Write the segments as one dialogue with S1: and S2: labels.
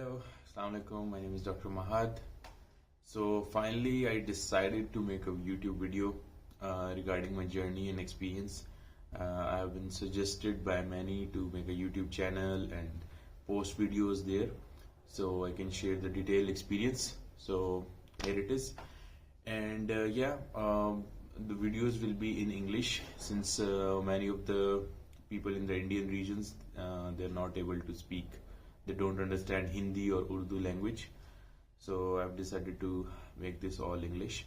S1: Hello, Assalamu alaikum. My name is Dr. Mahad. So finally, I decided to make a YouTube video regarding my journey and experience. I have been suggested by many to make a YouTube channel and post videos there, so I can share the detailed experience. So here it is, and the videos will be in English since many of the people in the Indian regions they're not able to speak. They don't understand Hindi or Urdu language, so I've decided to make this all English.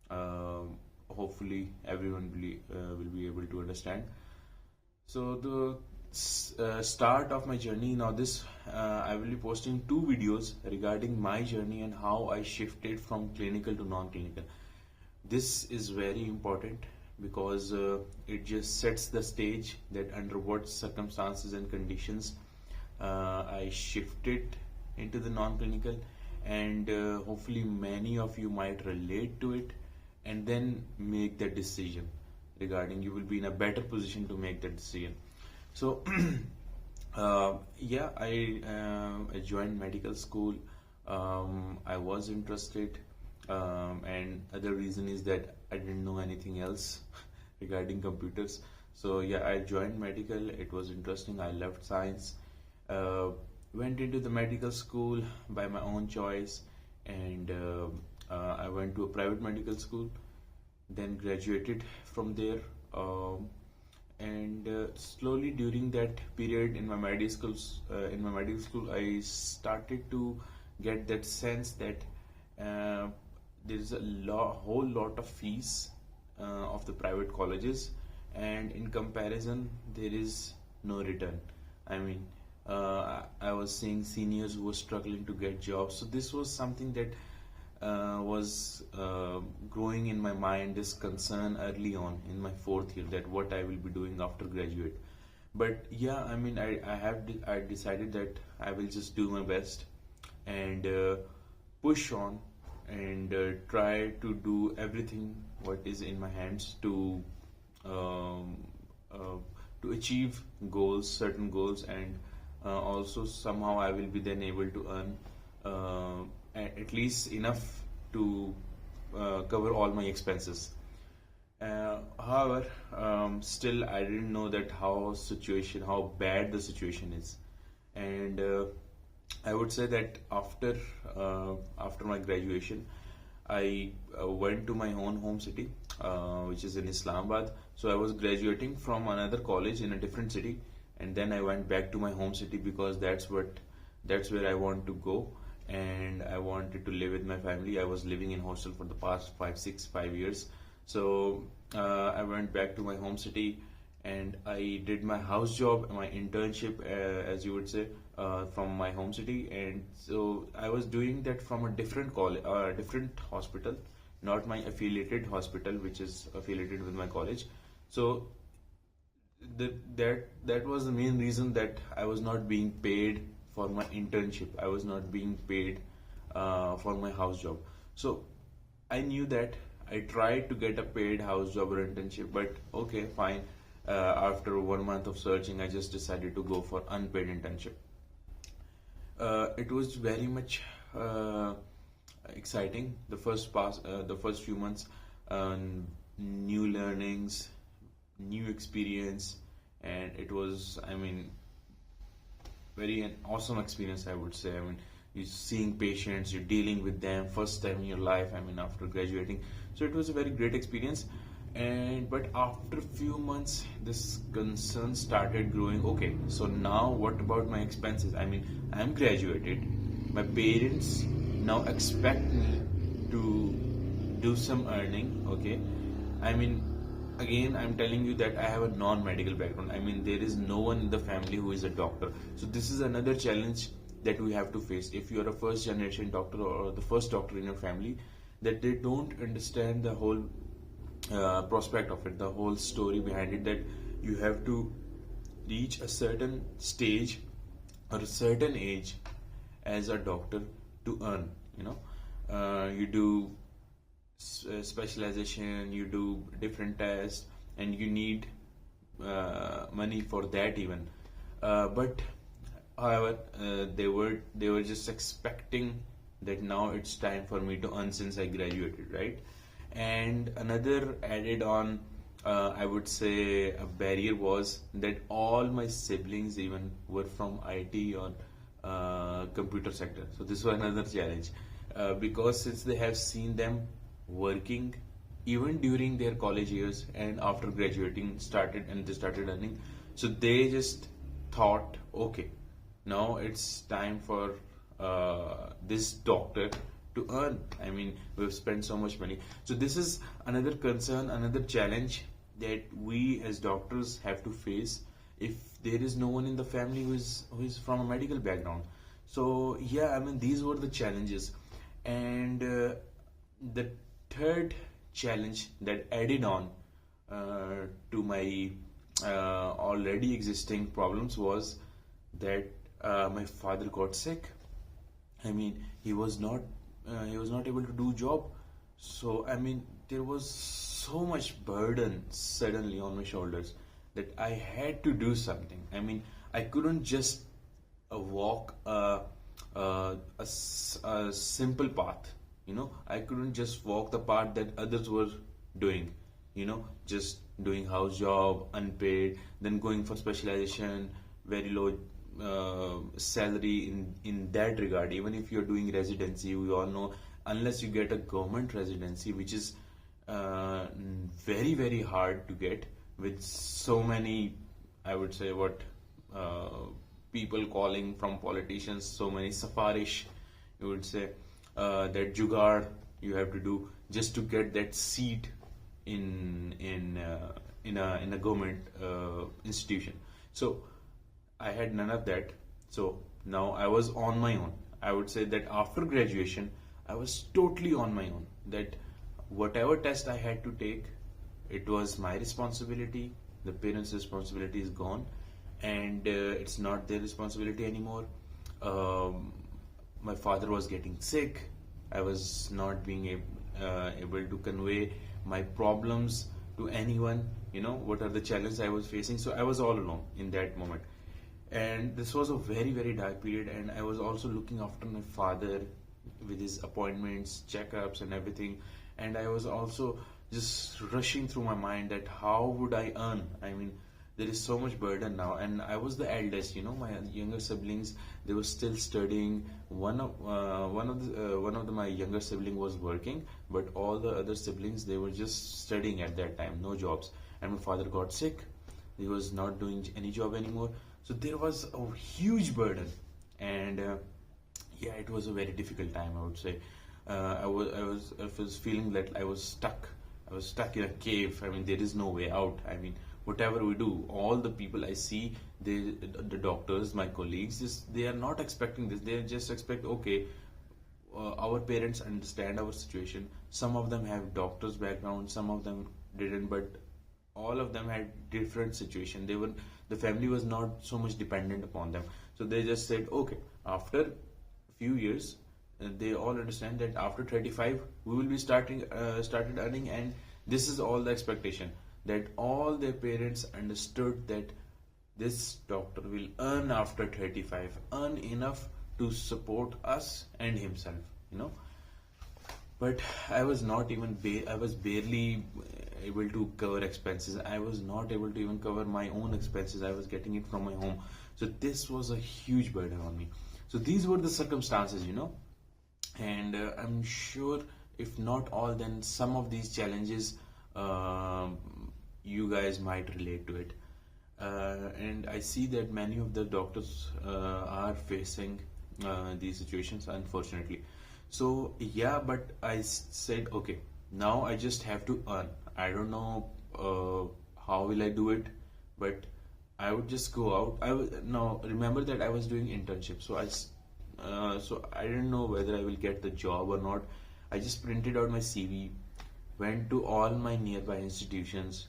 S1: Hopefully everyone will be able to understand. So the start of my journey, now this I will be posting two videos regarding my journey and how I shifted from clinical to non-clinical. This is very important because it just sets the stage that under what circumstances and conditions I shifted into the non-clinical, and hopefully many of you might relate to it and then make that decision regarding, you will be in a better position to make that decision. So I joined medical school. I was interested, and other reason is that I didn't know anything else regarding computers. So yeah, I joined medical. It was interesting. I loved science. Went into the medical school by my own choice, and I went to a private medical school, then graduated from there. And slowly during that period in my medical school, I started to get that sense that there is a whole lot of fees of the private colleges, and in comparison there is no return. I mean, I was seeing seniors who were struggling to get jobs. So this was something that was growing in my mind, this concern early on in my fourth year, that what I will be doing after graduate. But yeah, I mean, I decided that I will just do my best and push on and try to do everything what is in my hands to achieve goals, certain goals, and also somehow I will be then able to earn at least enough to cover all my expenses. However, still I didn't know that how bad the situation is, and I would say that after my graduation, I went to my own home city, which is in Islamabad. So I was graduating from another college in a different city, and then I went back to my home city because that's where I want to go, and I wanted to live with my family. I was living in hostel for the past 5 years. So I went back to my home city, and I did my house job, my internship, as you would say, from my home city. And so I was doing that from a different college, different hospital, not my affiliated hospital, which is affiliated with my college. So that was the main reason that I was not being paid for my internship. I was not being paid for my house job. So I knew that. I tried to get a paid house job or internship, but okay, fine. After 1 month of searching, I just decided to go for unpaid internship. It was very much exciting. The first few months, new learnings, new experience, and it was, I mean, an awesome experience, I would say. I mean, you're seeing patients, you're dealing with them first time in your life, I mean, after graduating. So it was a very great experience. But after a few months, this concern started growing. Okay, so now what about my expenses? I mean, I'm graduated. My parents now expect me to do some earning. Okay, I mean, again, I'm telling you that I have a non-medical background. I mean, there is no one in the family who is a doctor. So this is another challenge that we have to face. If you are a first generation doctor or the first doctor in your family, that they don't understand the whole prospect of it, the whole story behind it, that you have to reach a certain stage or a certain age as a doctor to earn. You do specialization, you do different tests, and you need money for that even. But However, they were just expecting that now it's time for me to earn since I graduated, right? And another added on, I would say, a barrier was that all my siblings even were from IT or computer sector. So this was another challenge, because since they have seen them working even during their college years and after graduating started and they started earning, so they just thought, okay, now it's time for this doctor to earn. I mean, we've spent so much money. So this is another concern, another challenge that we as doctors have to face if there is no one in the family who is from a medical background. So yeah, I mean, these were the challenges. And the third challenge that added on to my already existing problems was that my father got sick. I mean, he was not able to do job. So I mean, there was so much burden suddenly on my shoulders that I had to do something. I mean, I couldn't just walk a simple path. I couldn't just walk the path that others were doing. Just doing house job, unpaid, then going for specialization, very low salary in that regard. Even if you're doing residency, we all know, unless you get a government residency, which is very very hard to get, with so many, I would say, what people calling from politicians, so many safarish, you would say, that jugaad you have to do just to get that seat in a government institution. So I had none of that. So now I was on my own. I would say that after graduation, I was totally on my own. That whatever test I had to take, it was my responsibility. The parents' responsibility is gone, and it's not their responsibility anymore. My father was getting sick. I was not being able to convey my problems to anyone. What are the challenges I was facing. So I was all alone in that moment. And this was a very, very dark period. And I was also looking after my father with his appointments, checkups, and everything. And I was also just rushing through my mind that how would I earn? I mean, there is so much burden now, and I was the eldest. My younger siblings, they were still studying. My younger sibling was working, but all the other siblings, they were just studying at that time, no jobs. And my father got sick; he was not doing any job anymore. So there was a huge burden, and yeah, it was a very difficult time, I would say. I was feeling that I was stuck. I was stuck in a cave. I mean, there is no way out. I mean, whatever we do, all the people I see, the doctors, my colleagues, they are not expecting this. They just expect, okay, our parents understand our situation. Some of them have doctors background, some of them didn't, but all of them had different situation. The family was not so much dependent upon them. So they just said, okay, after a few years, they all understand that after 35 we will be started earning, and this is all the expectation, that all their parents understood that this doctor will earn after 35, earn enough to support us and himself. But I was not even I was barely able to cover expenses. I was not able to even cover my own expenses. I was getting it from my home. So this was a huge burden on me. So these were the circumstances. And I'm sure, if not all, then some of these challenges you guys might relate to it. And I see that many of the doctors are facing these situations, unfortunately. So yeah, but I said, okay, now I just have to earn. I don't know how will I do it, but I would just go out. Now remember that I was doing internship, so I didn't know whether I will get the job or not. I just printed out my CV, went to all my nearby institutions,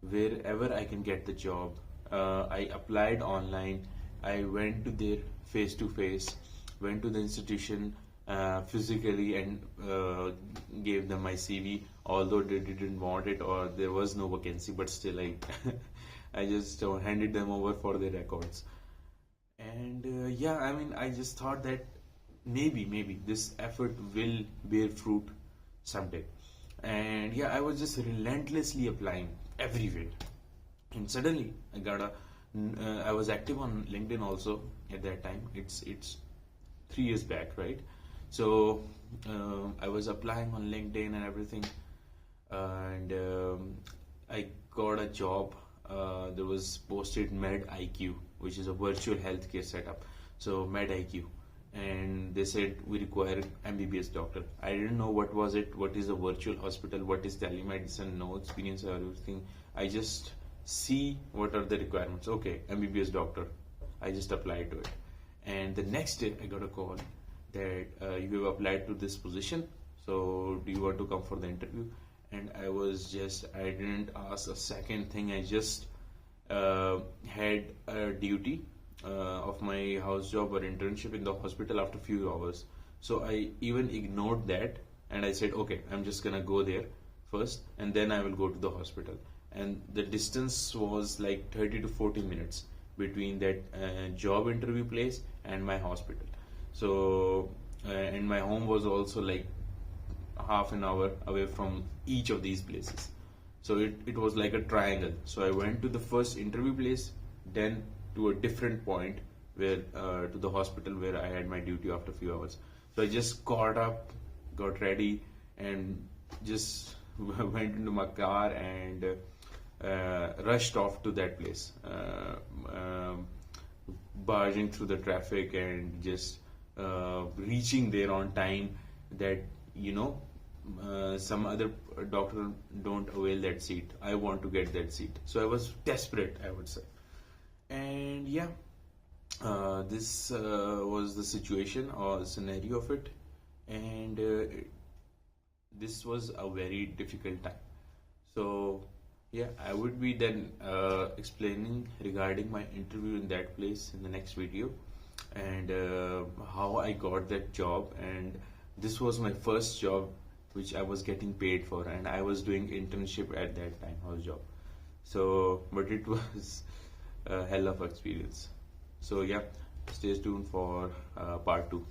S1: wherever I can get the job. I applied online. I went to their face to face, went to the institution physically, and gave them my CV. Although they didn't want it or there was no vacancy, but still I just handed them over for their records. And yeah, I mean, I just thought that maybe this effort will bear fruit someday. And yeah, I was just relentlessly applying everywhere. And suddenly I was active on LinkedIn also at that time. It's 3 years back, right? So I was applying on LinkedIn and everything, and I got a job. There was posted Med IQ, which is a virtual healthcare setup. So Med IQ, and they said we require MBBS doctor. I didn't know what was it, what is a virtual hospital, what is telemedicine, no experience or everything. I just see what are the requirements. Okay, MBBS doctor. I just applied to it, and the next day I got a call that you have applied to this position. So do you want to come for the interview? And I didn't ask a second thing. I just had a duty of my house job or internship in the hospital after few hours. So I even ignored that, and I said, okay, I'm just gonna go there first, and then I will go to the hospital. And the distance was like 30 to 40 minutes between that job interview place and my hospital. So and my home was also like half an hour away from each of these places. So it was like a triangle. So I went to the first interview place, then to a different point where to the hospital where I had my duty after a few hours. So I just got up, got ready, and just went into my car and rushed off to that place, barging through the traffic and just reaching there on time. That you know some other doctor don't avail that seat. I want to get that seat. So I was desperate, I would say. And yeah, this was the situation or scenario of it. And this was a very difficult time. So yeah, I would be then explaining regarding my interview in that place in the next video, and how I got that job. And this was my first job which I was getting paid for, and I was doing internship at that time, house job. So, but it was a hell of experience. So yeah, stay tuned for part 2.